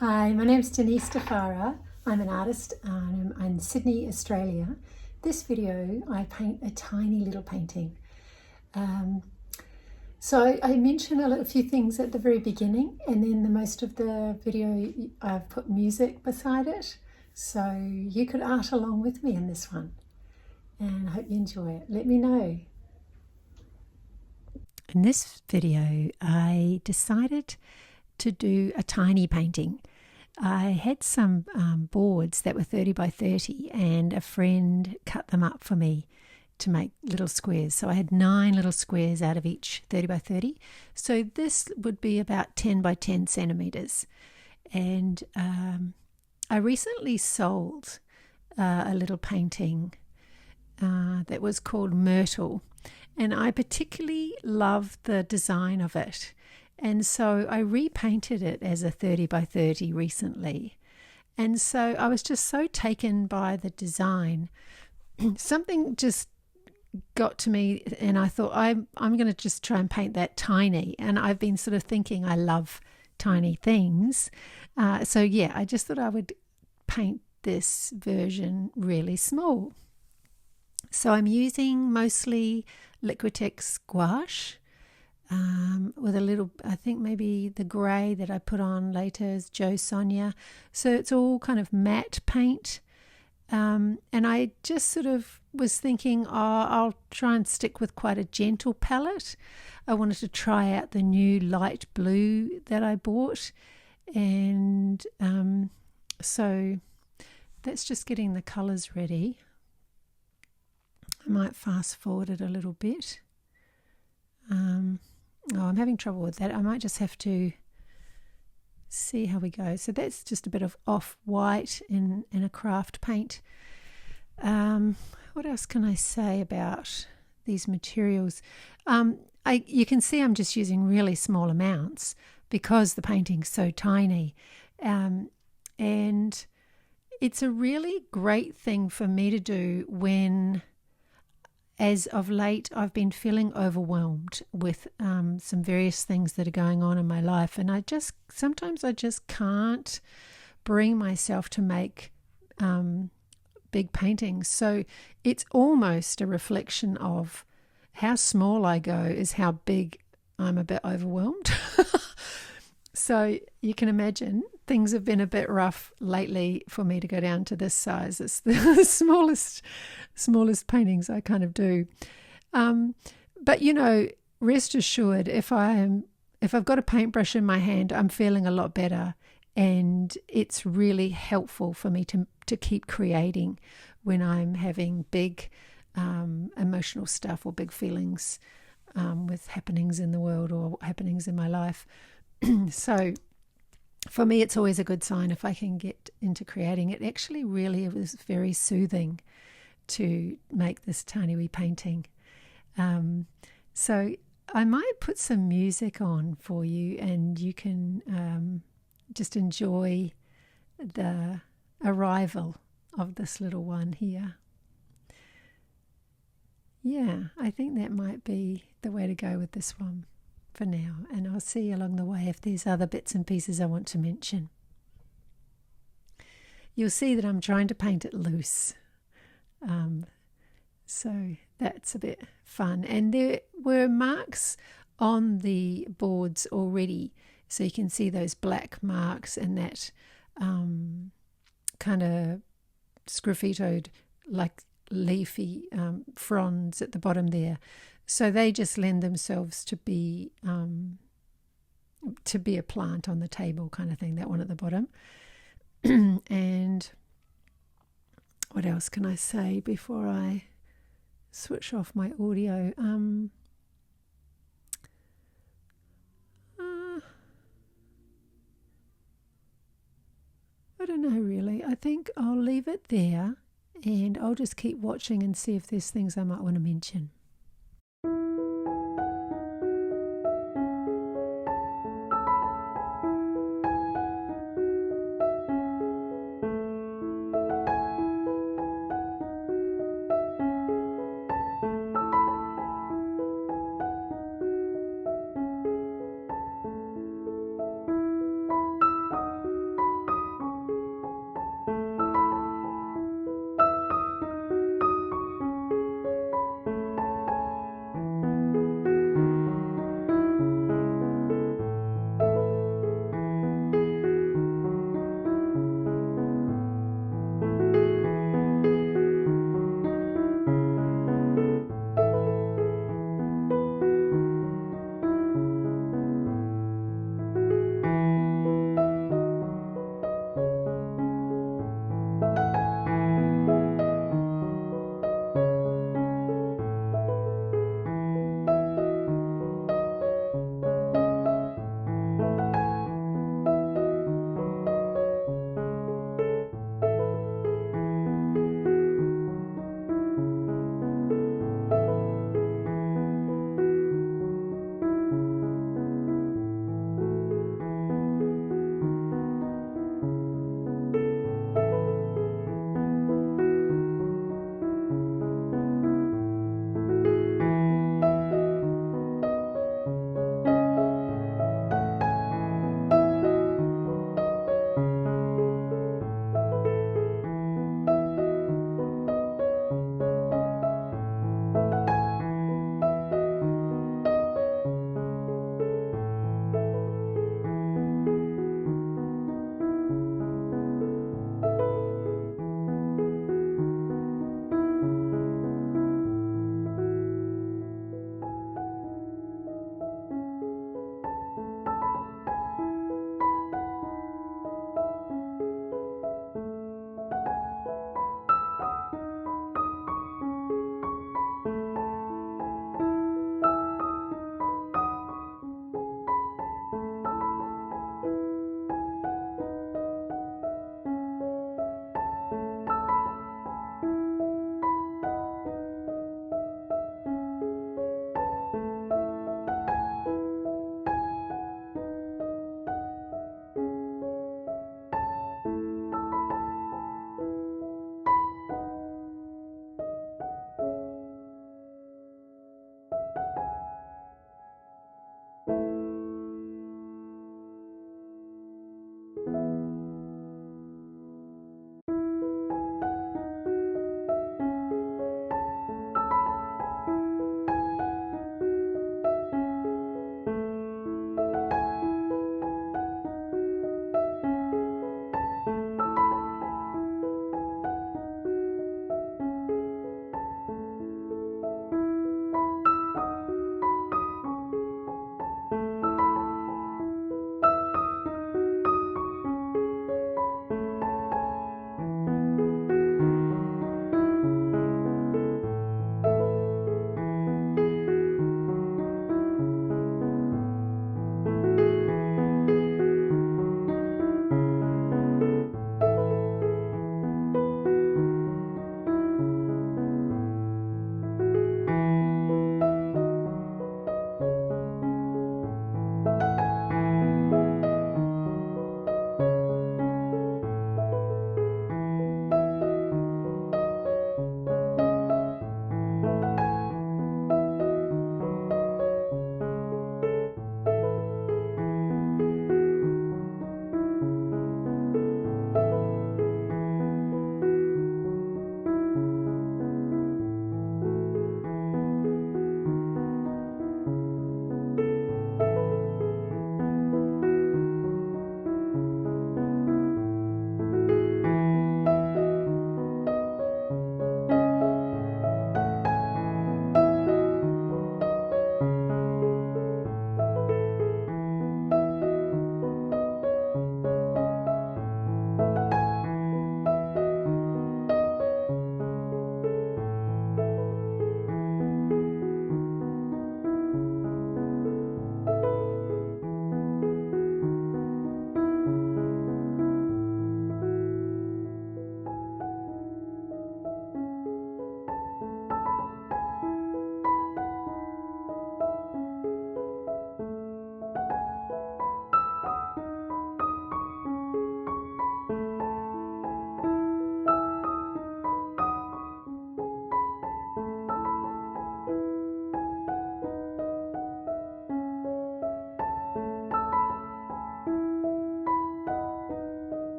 Hi, my name's Denise. I'm an artist and I'm in Sydney, Australia. This video, I paint a tiny little painting. So I mention a few things at the very beginning, and then the most of the video I've put music beside it. So you could art along with me in this one. And I hope you enjoy it. Let me know. In this video, I decided to do a tiny painting. I had some boards that were 30 by 30 and a friend cut them up for me to make little squares. So I had 9 little squares out of each 30 by 30. So this would be about 10 by 10 centimeters. And I recently sold a little painting that was called Myrtle. And I particularly love the design of it. And so I repainted it as a 30 by 30 recently. And so I was just so taken by the design. Something just got to me and I thought I'm going to just try and paint that tiny. And I've been sort of thinking I love tiny things. So yeah, I just thought I would paint this version really small. So I'm using mostly Liquitex gouache. With a little, I think maybe the grey that I put on later is Joe Sonia. So it's all kind of matte paint. And I just sort of was thinking, I'll try and stick with quite a gentle palette. I wanted to try out the new light blue that I bought. And so that's just getting the colours ready. I might fast forward it a little bit. I'm having trouble with that. I might just have to see how we go. So that's just a bit of off-white in a craft paint. What else can I say about these materials? You can see I'm just using really small amounts because the painting's so tiny. And it's a really great thing for me to do when, as of late, I've been feeling overwhelmed with some various things that are going on in my life. And sometimes I just can't bring myself to make big paintings. So it's almost a reflection of how small I go is how big I'm a bit overwhelmed. So you can imagine things have been a bit rough lately for me to go down to this size. It's the smallest paintings I kind of do. But rest assured, if I've got a paintbrush in my hand, I'm feeling a lot better, and it's really helpful for me to keep creating when I'm having big emotional stuff or big feelings with happenings in the world or happenings in my life. So for me, it's always a good sign if I can get into creating. It actually really was very soothing to make this tiny wee painting. So I might put some music on for you, and you can just enjoy the arrival of this little one here. Yeah, I think that might be the way to go with this one for now, and I'll see along the way if there's other bits and pieces I want to mention. You'll see that I'm trying to paint it loose, so that's a bit fun. And there were marks on the boards already, so you can see those black marks and that kind of sgraffitoed, like leafy fronds at the bottom there. So they just lend themselves to be a plant on the table kind of thing, that one at the bottom. And what else can I say before I switch off my audio? I don't know really. I think I'll leave it there, and I'll just keep watching and see if there's things I might want to mention.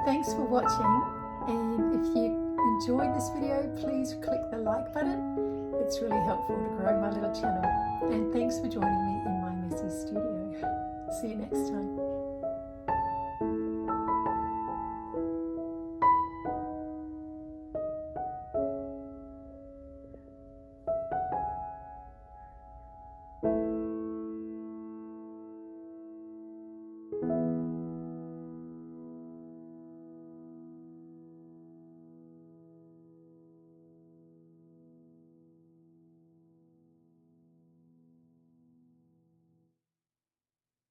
Thanks for watching, and if you enjoyed this video, please click the like button. It's really helpful to grow my little channel. And thanks for joining me in my messy studio. See you next time.